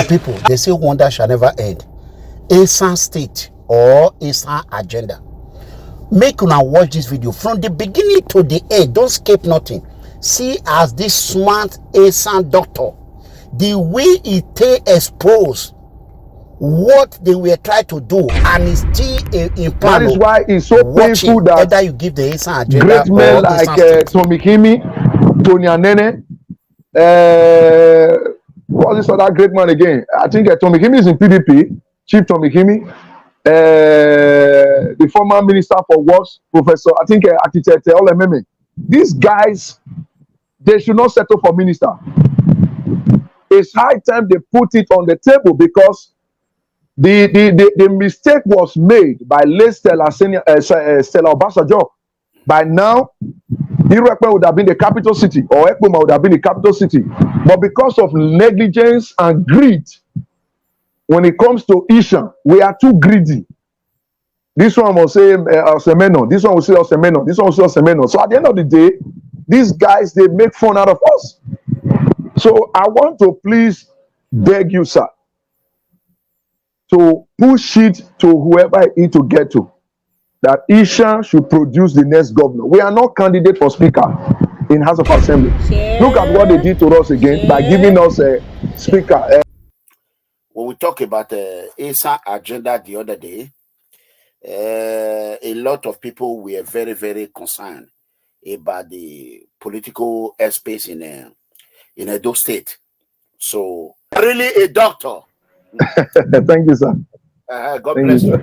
people, they say wonder shall never end. Esan state or Esan agenda. Make una watch this video from the beginning to the end. Don't skip nothing. See as this smart Esan doctor, the way he expose what they were trying to do, and it's still in plan. That is why it's so painful that either you give the Esan agenda great men or like Tommy Kimi, Tony Anene, what's this other great man again? I think Tommy Kimi is in PDP, Chief Tommy Kimi, the former Minister for Works, Professor, I think Architect Olememe. These guys, they should not settle for minister. It's high time they put it on the table, because the mistake was made by late Stella Obasanjo. By now, Irekwe would have been the capital city, or EKPOMA would have been the capital city. But because of negligence and greed, when it comes to Ishan, we are too greedy. This one will say Osemeno, this one will say Osemeno, this one will say Osemeno. So at the end of the day, these guys, they make fun out of us. So I want to please beg you, sir, to push it to whoever it is to get to, that Ishan should produce the next governor. We are not candidate for speaker in House of Assembly. Look at what they did to us again by giving us a speaker. When we talk about the Esan agenda the other day, a lot of people were very, very concerned about the political airspace in Edo State. So, really a doctor. Thank you, sir. God bless you.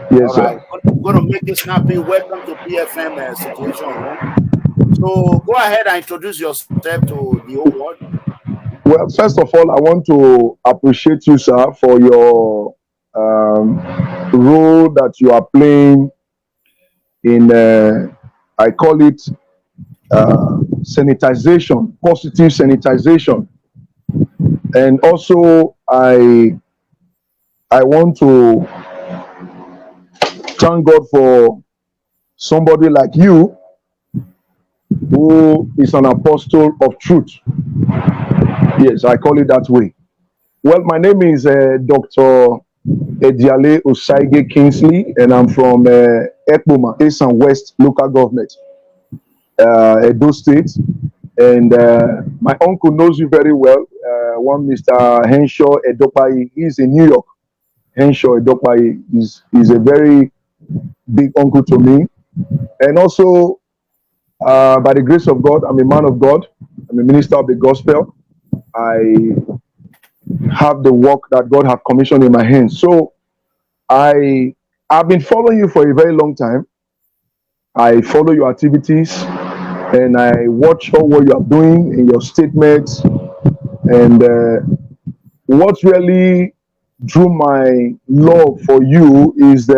Yes, all right. I'm going to make this snappy. Welcome to PFM situation. So, go ahead and introduce yourself to the whole world. Well, first of all, I want to appreciate you, sir, for your role that you are playing in, I call it sanitization, positive sanitization. And also, I want to thank God for somebody like you who is an apostle of truth. Yes, I call it that way. Well, my name is Dr. EDIALE OSAGIE Kingsley, and I'm from EKPOMA, Esan West Local Government, Edo State. And my uncle knows you very well. One Mr. Henshaw Edopai, he's in New York. Henshaw Edopai is a very big uncle to me. And also, by the grace of God, I'm a man of God. I'm a minister of the gospel. I have the work that God has commissioned in my hands. So I've been following you for a very long time. I follow your activities, and I watch all what you are doing in your statements. And what really drew my love for you is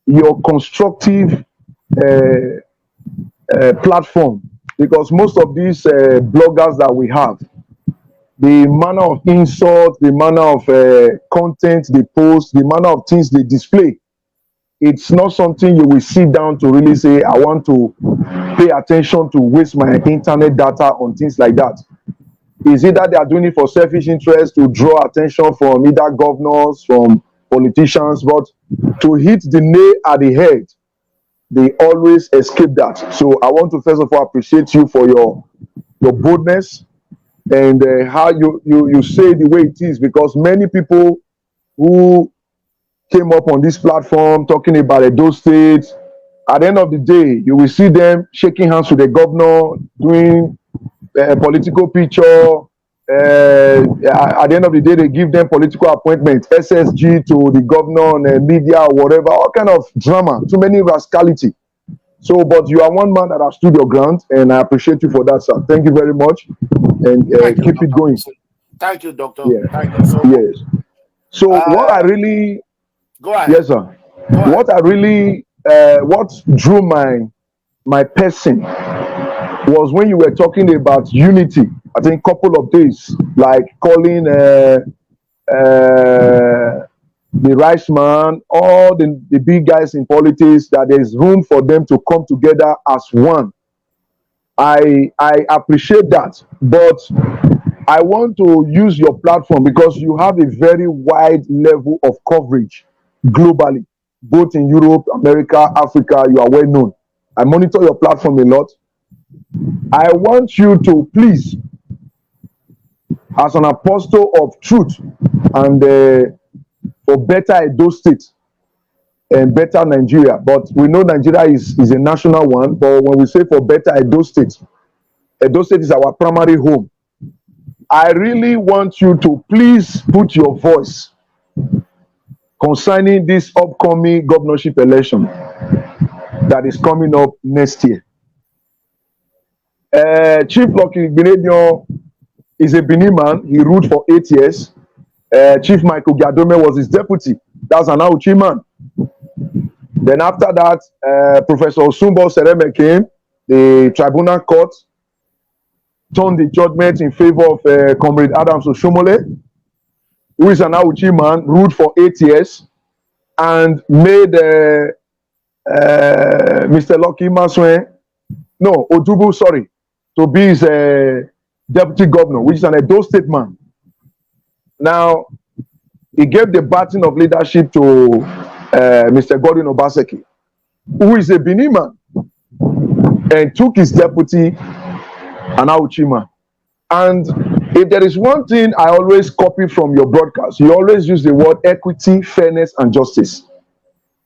your constructive platform. Because most of these bloggers that we have, the manner of insult, the manner of content they post, the manner of things they display, it's not something you will sit down to really say, I want to pay attention to waste my internet data on things like that. Is either they are doing it for selfish interest, to draw attention from either governors, from politicians, but to hit the nail at the head, they always escape that. So I want to first of all appreciate you for your boldness, and how you say the way it is, because many people who came up on this platform talking about Edo State, at the end of the day, you will see them shaking hands with the governor, doing a political picture. At the end of the day, they give them political appointment, SSG to the governor and media or whatever, all kind of drama, too many rascality. So, but you are one man that has stood your ground, and I appreciate you for that, sir. Thank you very much, and keep it going. Thank you, Doctor. Yeah. Thank you so much. Yes. So what I really, go ahead. Yes, sir. What I really, what drew my person was when you were talking about unity. I think a couple of days, like calling the rice man, all the big guys in politics, that there's room for them to come together as one. I appreciate that, but I want to use your platform because you have a very wide level of coverage globally, both in Europe, America, Africa. You are well known. I monitor your platform a lot. I want you to please, as an apostle of truth and for better Edo State and better Nigeria, but we know Nigeria is a national one, but when we say for better Edo State is our primary home. I really want you to please put your voice concerning this upcoming governorship election that is coming up next year. Chief Lucky Benedion is a Benin man. He ruled for 8 years. Chief Michael Giadome was his deputy. That's an Auchi man. Then after that, Professor Osumbo Sereme came. The tribunal court turned the judgment in favor of Comrade Adams Oshomole, who is an Auchi man, ruled for 8 years, and made Mr. Lucky Maswen, no, Odubu, sorry, to be his deputy governor, which is an Edo State man. Now, he gave the baton of leadership to Mr. Godwin Obaseki, who is a Benin man, and took his deputy, an Auchi man. And if there is one thing I always copy from your broadcast, you always use the word equity, fairness, and justice.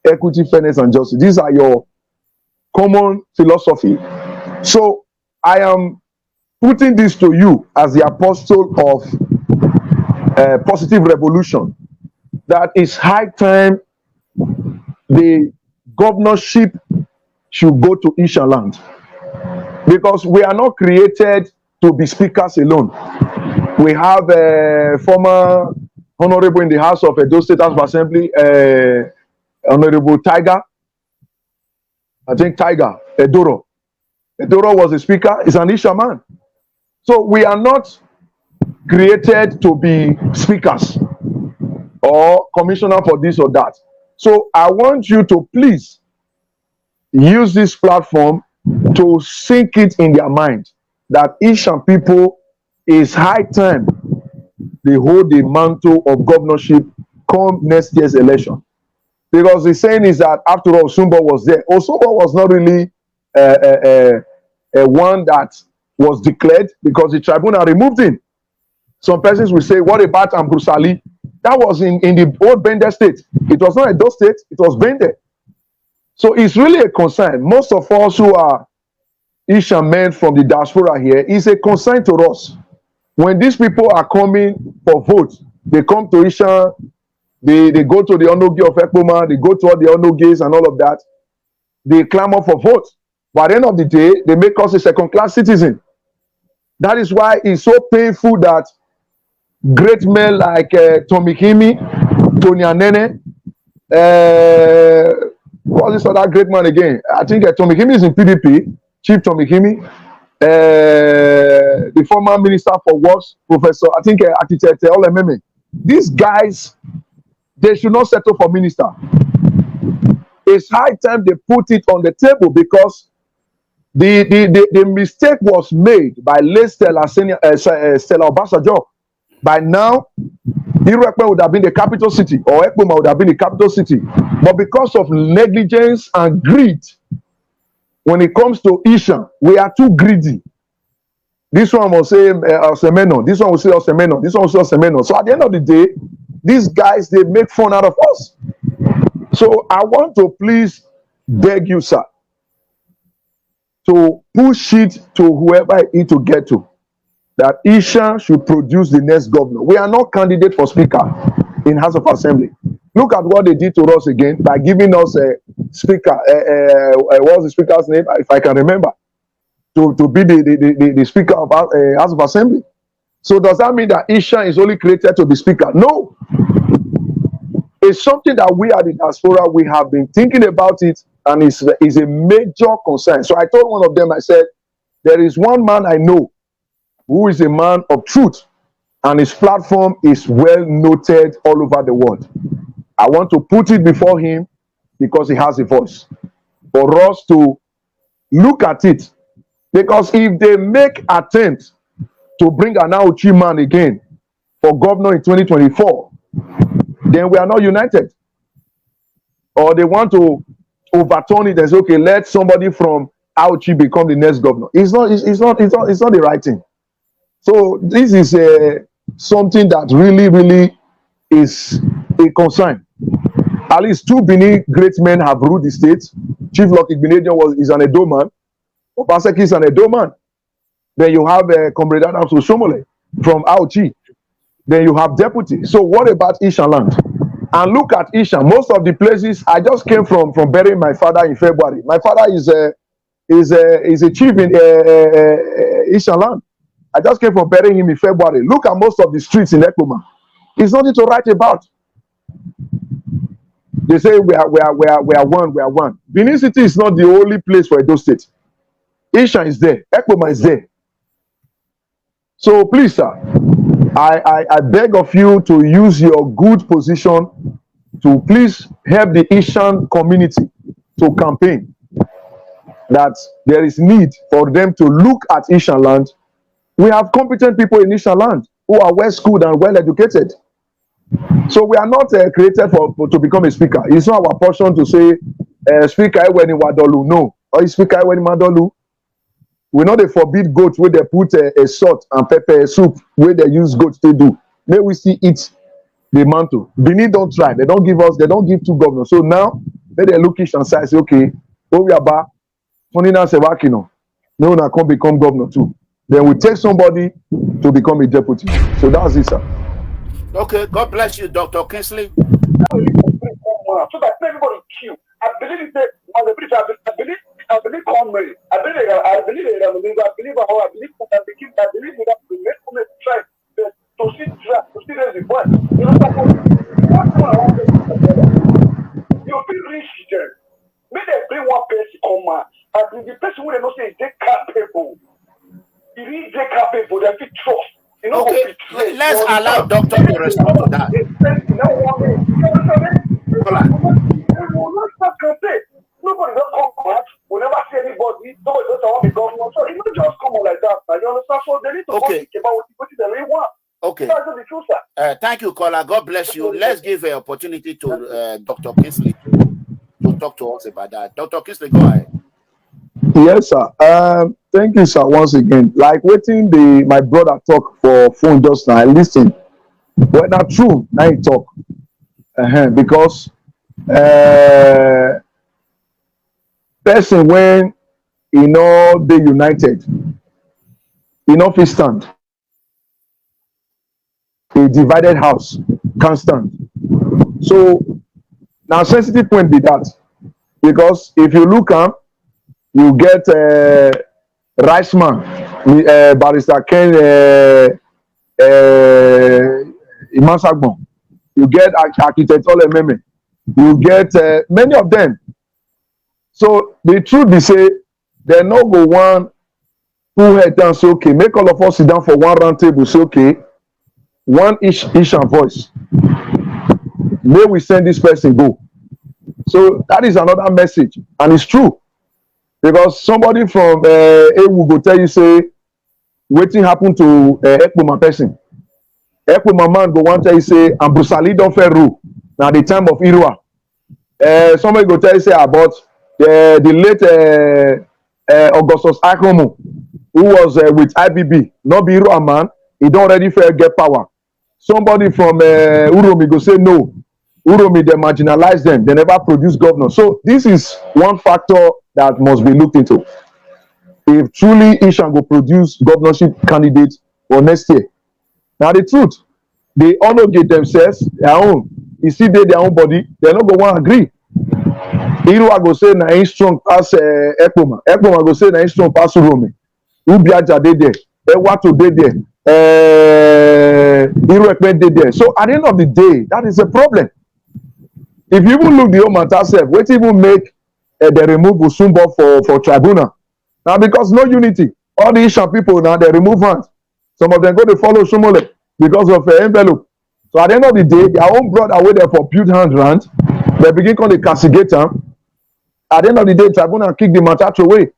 Equity, fairness, and justice. These are your common philosophy. So I am putting this to you as the apostle of positive revolution, that it's high time the governorship should go to Isha land, because we are not created to be speakers alone. We have a former honorable in the House of Edo State House of Assembly, Honorable Tiger. I think Tiger Edoro. Edoro was a speaker. He's an Isha man. So we are not created to be speakers or commissioner for this or that. So I want you to please use this platform to sink it in their mind that Ishan people, is high time they hold the mantle of governorship come next year's election. Because the saying is that after all, Osumbo was there. Osumbo was not really a one that was declared, because the tribunal removed him. Some persons will say, what about Ambrusali? That was in the old Bender state. It was not Edo State, it was Bender. So it's really a concern. Most of us who are Ishan men from the diaspora here, is a concern to us. When these people are coming for votes, they come to Ishan, they go to the Onogi of EKPOMA, they go to all the Onogis and all of that. They clamor for votes. But at the end of the day, they make us a second-class citizen. That is why it's so painful that great men like Tommy Kimi, Tony Anene, what's this other great man again? I think Tommy Kimi is in PDP, Chief Tommy Kimi, the former Minister for Works, Professor, I think Architect Olememe. These guys, they should not settle for minister. It's high time they put it on the table, because the mistake was made by late Stella Obasanjo. By now, Irekpe would have been the capital city, or EKPOMA would have been the capital city. But because of negligence and greed, when it comes to Ishan, we are too greedy. This one will say Osemeno, this one will say Osemeno, this one will say Osemeno. So at the end of the day, these guys, they make fun out of us. So I want to please beg you, sir, to push it to whoever it is to get to, that Ishan should produce the next governor. We are not candidate for speaker in House of Assembly. Look at what they did to us again by giving us a speaker. What was the speaker's name, if I can remember, to be the speaker of House of Assembly. So does that mean that Ishan is only created to be speaker? No. It's something that we at the diaspora, we have been thinking about it, and it's a major concern. So I told one of them, I said, there is one man I know who is a man of truth, and his platform is well noted all over the world. I want to put it before him because he has a voice. For us to look at it, because if they make attempt to bring an Auchi man again for governor in 2024, then we are not united. Or they want to overturn it and say, okay, let somebody from Auchi become the next governor. It's not the right thing. So this is something that really is a concern. At least 2 Benin great men have ruled the state. Chief Lucky Benedion is an Edo man. Obaseki is an Edo man. Then you have Comrade Adams Oshomole from Auchi. Then you have deputy. So what about Ishan land? And look at Ishan. Most of the places, I just came from burying my father in February. My father is a chief in Ishan land. I just came from burying him in February. Look at most of the streets in EKPOMA. It's nothing to write about. They say we are one. Benin City is not the only place for Edo State. Ishan is there. EKPOMA is there. So please, sir, I beg of you to use your good position to please help the Ishan community to campaign that there is need for them to look at Ishan land. We have competent people in Ishan land who are well schooled and well educated. So we are not created to become a speaker. It's not our portion to say speaker when in Wadolu. No, or speaker when in Madolu. We know they forbid goats where they put a salt and pepper soup where they use goats to do. May we see eat the mantle. Benin don't try. They don't give 2 governors. So now they look each and say, okay, oh we are back. Fonina Sevakino. No, I can't become governor too. Then we take somebody to become a deputy. So that's it, sir. Okay, God bless you, Dr. Kingsley. So that everybody queue. I believe that I believe Conway. I believe that I believe that we try to see the point. You know, you feel rich there. May they bring one person come and the person who they not say they capable. If they capable, they feel trust. You know, okay, let's allow doctor to respond to that. Nobody don't come back. We never see anybody. Nobody doesn't want to be governor. So it don't just come on like that. You understand? So they need to think about what they really want. Okay. That's the truth, sir. Thank you, caller. God bless you. Let's give an opportunity to Dr. Kingsley to talk to us about that. Dr. Kingsley, go ahead. Yes, sir. Thank you, sir, once again. Like waiting my brother talk for phone just now, I listen. Well, not true, I talk. Because person when they united, fit stand. A divided house can't stand. So now sensitive point be that, because if you look up, you get Reichman, Barrister Ken Imansagbon. You get Architect Olememe. You get many of them. So the truth be say, they no go one who head down say, okay, make all of us sit down for one round table, say, okay, one each and voice. May we send this person go. So that is another message, and it's true. Because somebody from Ewu go tell you, say, wetin happen to EKPOMA person. EKPOMA man go one tell you, say, Ambusali don fair rule. Now the time of Irua. Somebody go tell you, say, about the late Augustus Akromu, who was with IBB. Not be Irua man, he don't already fair get power. Somebody from Uromi go say, no. Uromi, they marginalize them. They never produce governors. So this is one factor that must be looked into. If truly Ishan go produce governorship candidates for next year. Now the truth, they honorate themselves, their own. You see their own body, they not go want agree. Irua go say na him strong pass EKPOMA. EKPOMA go say na him strong pass Uromi. Ubiaja dey there. Ewato dey there. Iruekpe dey there. So at the end of the day, that is a problem. If you even look the whole matter self, what even make they remove Usumbo for tribunal? Now because no unity, all the Ishan people now they remove hands. Some of them go to follow Shumole because of envelope. So at the end of the day, their own brother wait there for build hand rant. They begin call the castigate them. At the end of the day, tribunal kick the matter away.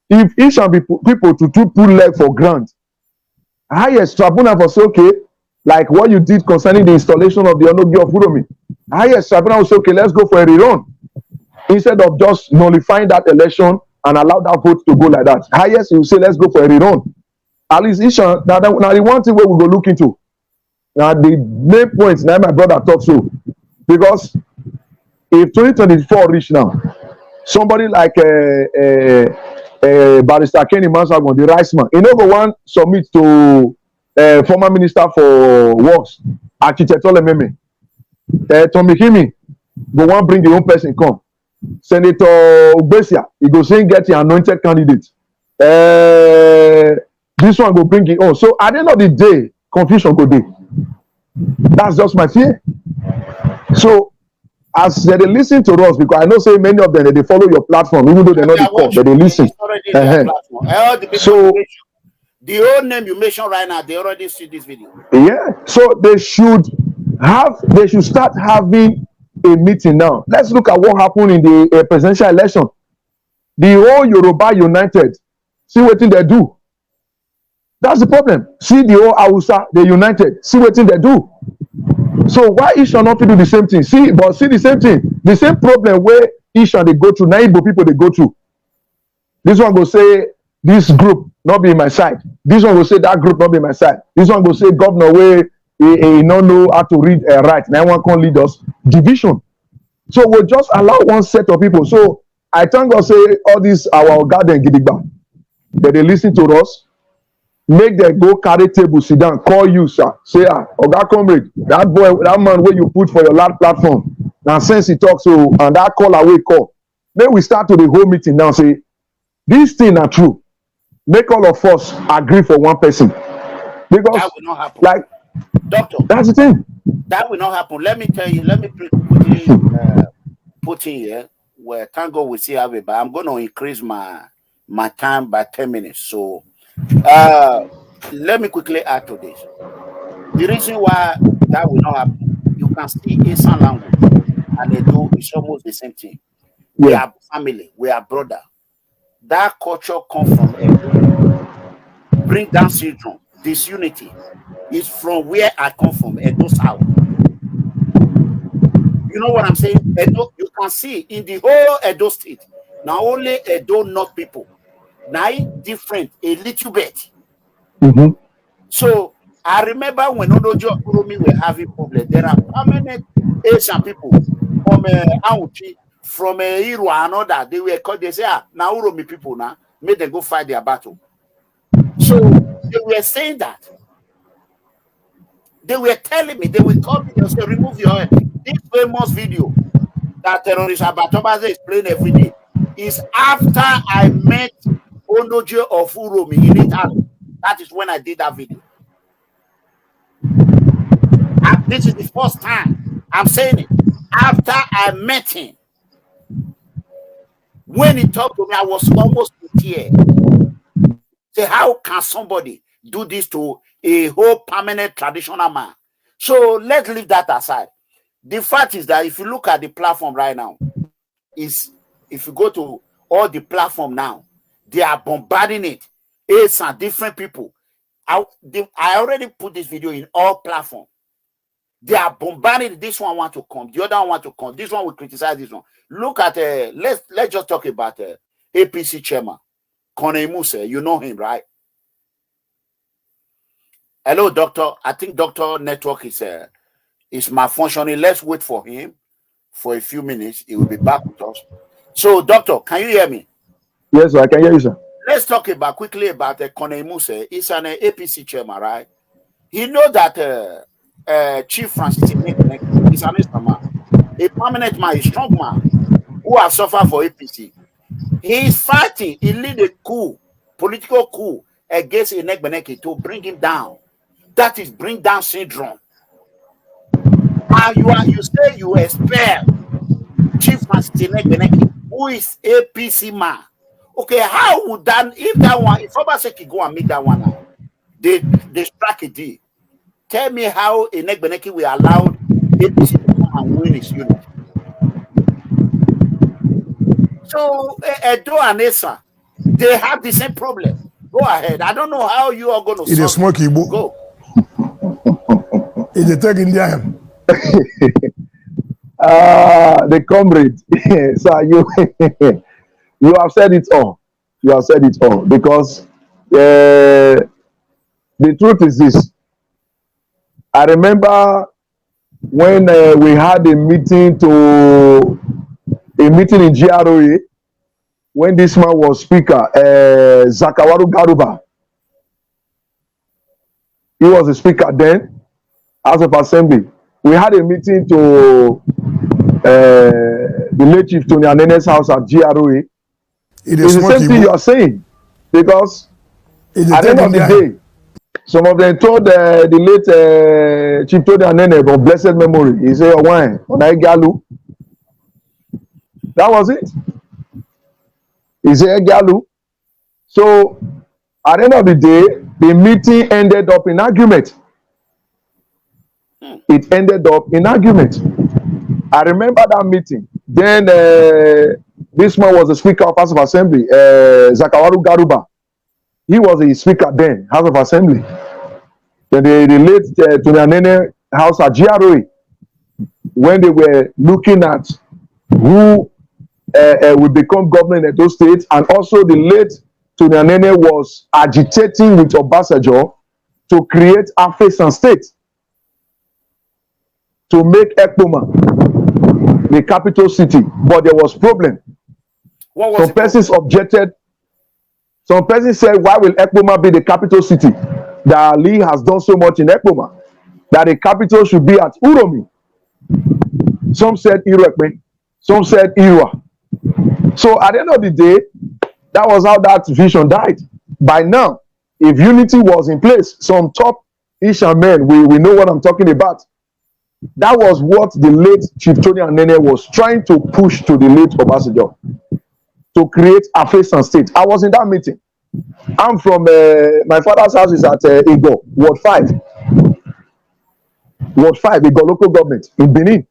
If Ishan people to put leg for grant, highest tribunal for say, okay, like what you did concerning the installation of the Onogi of Uromi. Highest tribunal will say, okay, let's go for a rerun. Instead of just nullifying that election and allow that vote to go like that. Highest, you say, let's go for a rerun. At least, Ishan, now the one thing where we go look into. Now, the main point, now my brother talks so. Because if 2024 reach now, somebody like Barrister Kenny Mansagon, the rice man, he never want submit to former minister for works, architect Olememe, Tommy Kimi, go want bring your own person come. Senator Ogbesia, he go saying get the anointed candidate. This one go bring it on. So at the end of the day, confusion go dey. That's just my fear. So as they listen to us, because I know say many of them they follow your platform, even though they're not the core, but they listen. So the old name you mentioned right now, they already see this video. Yeah. So they should start having a meeting now. Let's look at what happened in the presidential election. The whole Yoruba united. See what thing they do. That's the problem. See the whole Hausa, they united. See what thing they do. So why Isha not to do the same thing? See the same thing. The same problem where Isha they go through, now Igbo people they go through. This one go say this group not be my side. This one go say that group not be my side. This one go say governor where he not know how to read and write. Now one can lead us. Division. So we'll just allow one set of people. So I thank God say all this our garden gidigba. That they listen to us. Make them go carry table, sit down, call you, sir. Say, Oga comrade, that boy, that man where you put for your last platform. Now since he talks, so and that call away call. Then we start to the whole meeting now. Say, this thing are true. Make all of us agree for one person. Because that will not happen. Like, doctor, that's the thing. That will not happen. Let me tell you. Let me put in here where thank God we see have it, but I'm going to increase my time by 10 minutes. So. Let me quickly add to this. The reason why that will not happen, you can see Esan language and Edo is almost the same thing. We are family, we are brother. That culture comes from Edo. Bring down syndrome, disunity is from where I come from, Edo South. You know what I'm saying? Edo, you can see in the whole Edo state, not only Edo North people. Now different a little bit. So I remember when Onojo Uromi were having problems. There are permanent Asian people from Auchi, from Iru and other. They were called. They say, now Uromi people now made them go fight their battle. So they were saying that. They were telling me, they will call me. They say, remove your head. This famous video that terrorist Abatobaze explain every day is after I met Onojo of Uromi in Italy. That is when I did that video. This is the first time I'm saying it. After I met him, when he talked to me, I was almost in tears. Say, how can somebody do this to a whole permanent traditional man? So let's leave that aside. The fact is that if you look at the platform right now, if you go to all the platform now, they are bombarding it. It's different people. I already put this video in all platforms. They are bombarding. This one want to come. The other one want to come. This one will criticize this one. Look at let's just talk about APC chairman Kone Muse. You know him, right? Hello, doctor. I think doctor network is malfunctioning. Let's wait for him for a few minutes. He will be back with us. So, doctor, can you hear me? Yes, I can hear you, sir. Let's talk quickly about Kone Muse. He's an APC chairman, right? He knows that Chief Francis is an man, a permanent man, a strong man who has suffered for APC. He is fighting. He lead a coup, political coup against Enegbeneke to bring him down. That is bring down syndrome. And you say you expel Chief Francis Enegbeneke, who is APC man. Okay, how would that if Obaseki go and make that one now? They strike a deal. Tell me how Enegbeneke will allow APC to come and win his unit. So Edo and Esa, they have the same problem. Go ahead. I don't know how you are going to It is solve smoky. Go. It is taking Indian. The comrade. So you have said it all. You have said it all because the truth is this. I remember when we had a meeting in GROA when this man was speaker, Zakawaru Garuba. He was the speaker then, House of Assembly. We had a meeting to the late Chief Tony Anene's house at GROA. It's the same thing you are saying because at the end of the day, some of them told the late Chief Tony Anene of blessed memory, he said, "Wine, Galu." That was it. He said, "Galu." So at the end of the day, the meeting ended up in argument. It ended up in argument. I remember that meeting. Then this man was the Speaker of House of Assembly, Zakawaru Garuba. He was the Speaker then, House of Assembly. Then they relate to the Anene house at GROA when they were looking at who will become governor in those states, and also the late Tony Anene was agitating with Obasanjo to create Afesan state to make EKPOMA the capital city, but there was problem. Some persons objected. Some persons said, "Why will EKPOMA be the capital city? That Ali has done so much in EKPOMA that the capital should be at Uromi." Some said Irekpe, some said Irwa. So at the end of the day, that was how that vision died. By now, if unity was in place, some top Isha men, we know what I'm talking about. That was what the late Chief Tony Anene was trying to push to the late Obasanjo to create a Afesan state. I was in that meeting. I'm from my father's house is at Igo, Ward 5. Ward 5, Igo local government in Benin.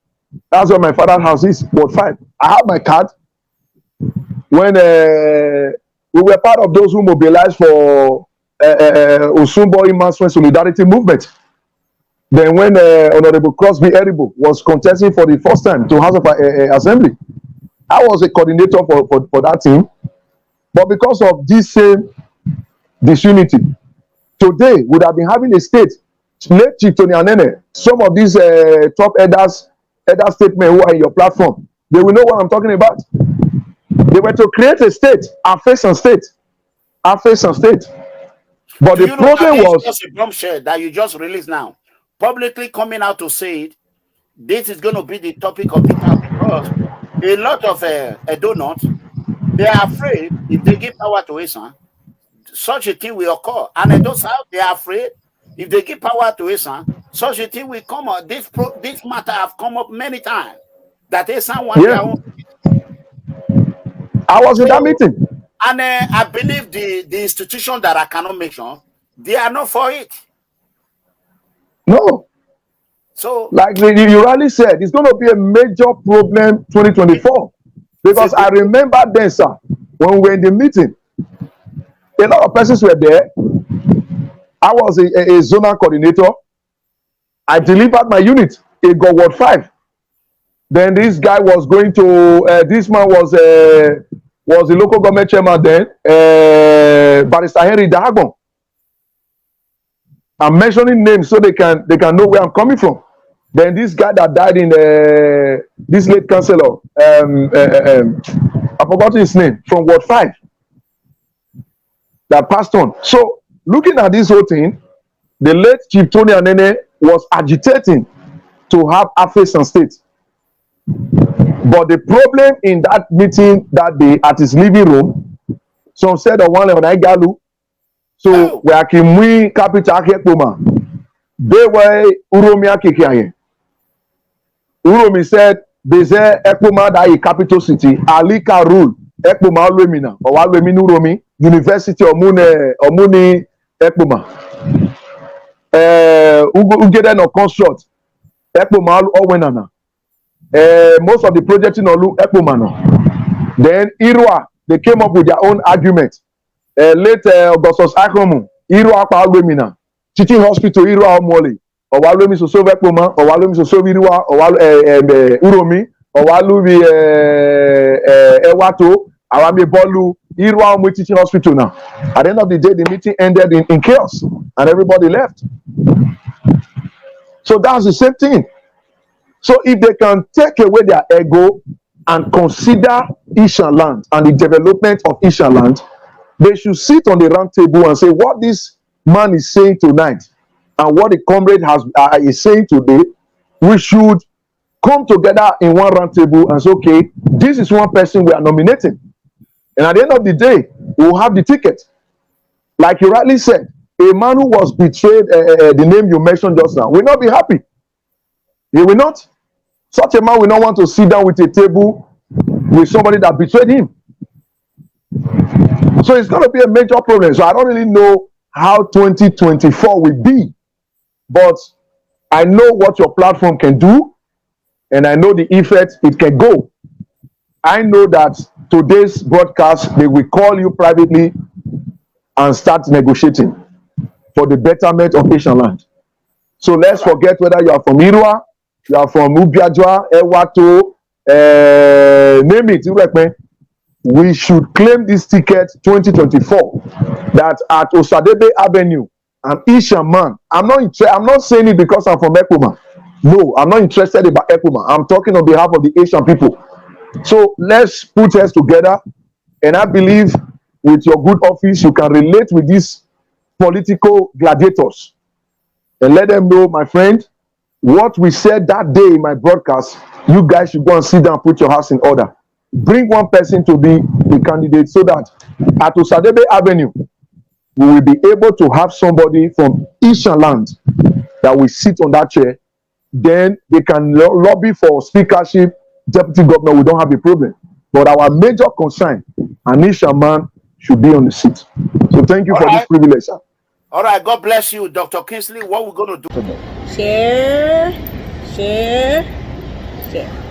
That's where my father's house is, Ward 5. I have my card. When we were part of those who mobilized for Osumbo Imaswen Solidarity Movement. Then when Honorable Crosby Eribo was contesting for the first time to House of Assembly, I was a coordinator for that team. But because of this same disunity, today would have been having a state. Late Chief Tony Anene, some of these top elder statesmen who are in your platform, they will know what I'm talking about. They were to create a state, Afesan state. Afesan state. But the problem was just a bombshell that you just released now. Publicly coming out to say it, this is going to be the topic of the town because a lot of donuts, they are afraid if they give power to Esan, such a thing will occur. And in those how they are afraid if they give power to Esan, such a thing will come up. This matter have come up many times that Esan want their own. I was in that meeting. And I believe the institution that I cannot mention, they are not for it. No. So, like you rightly said, it's going to be a major problem 2024. Because I remember then, sir, when we were in the meeting, a lot of persons were there. I was a zonal coordinator. I delivered my unit. It got Ward 5. Then this guy was going to, this man was the local government chairman then, Barrister Henry Dagon. I'm mentioning names so they can know where I'm coming from. Then this guy that died in this late councillor, I forgot his name, from Ward 5, that passed on. So looking at this whole thing, the late Chief Tony Anene was agitating to have Afesan state. But the problem in that meeting that day at his living room, some said on one level, Galu. So we are Kimwi capital EKPOMA. They were Uromia Kikiaye. Uromi said, Beze EKPOMA that is capital city. Alika rule EKPOMA Alwemina or Alweminu Uromi University of Muni EKPOMA. Ugeden or construct EKPOMA Owenana. Most of the projects in Olu EKPOMA. Then Irwa, they came up with their own argument. late Augustus Akromu, Iru Apa Alwemina, Teaching Hospital, Iru Mole, or Walumi so EKPOMA, or Walumi so Virua, or Uromi, or Walubi Ewato, Awami Bolu, Iru Teaching Hospital now. At the end of the day, the meeting ended in chaos and everybody left. So that's the same thing. So if they can take away their ego and consider Esan land and the development of Esan land, they should sit on the round table and say what this man is saying tonight and what the comrade is saying today. We should come together in one round table and say, okay, this is one person we are nominating. And at the end of the day, we will have the ticket. Like you rightly said, a man who was betrayed, the name you mentioned just now, will not be happy. He will not. Such a man will not want to sit down with a table with somebody that betrayed him. So it's going to be a major problem. So I don't really know how 2024 will be. But I know what your platform can do. And I know the effect it can go. I know that today's broadcast, they will call you privately and start negotiating for the betterment of Esan land. So let's forget whether you are from Irua, you are from Ubiajwa, Ewato, name it. We should claim this ticket 2024 that at Osadebe Avenue, an Esan man. I'm not saying it because I'm from EKPOMA. No, I'm not interested about EKPOMA. I'm talking on behalf of the Esan people. So let's put heads together, and I believe with your good office, you can relate with these political gladiators and let them know, my friend, what we said that day in my broadcast, you guys should go and sit down and put your house in order. Bring one person to be the candidate so that at Osadebe Avenue, we will be able to have somebody from Esan land that will sit on that chair. Then they can lobby for speakership, deputy governor. We don't have a problem. But our major concern, an Esan man should be on the seat. So thank you for this privilege, sir. All right, God bless you, Dr. Kingsley. What we're going to do today? Share, share, share.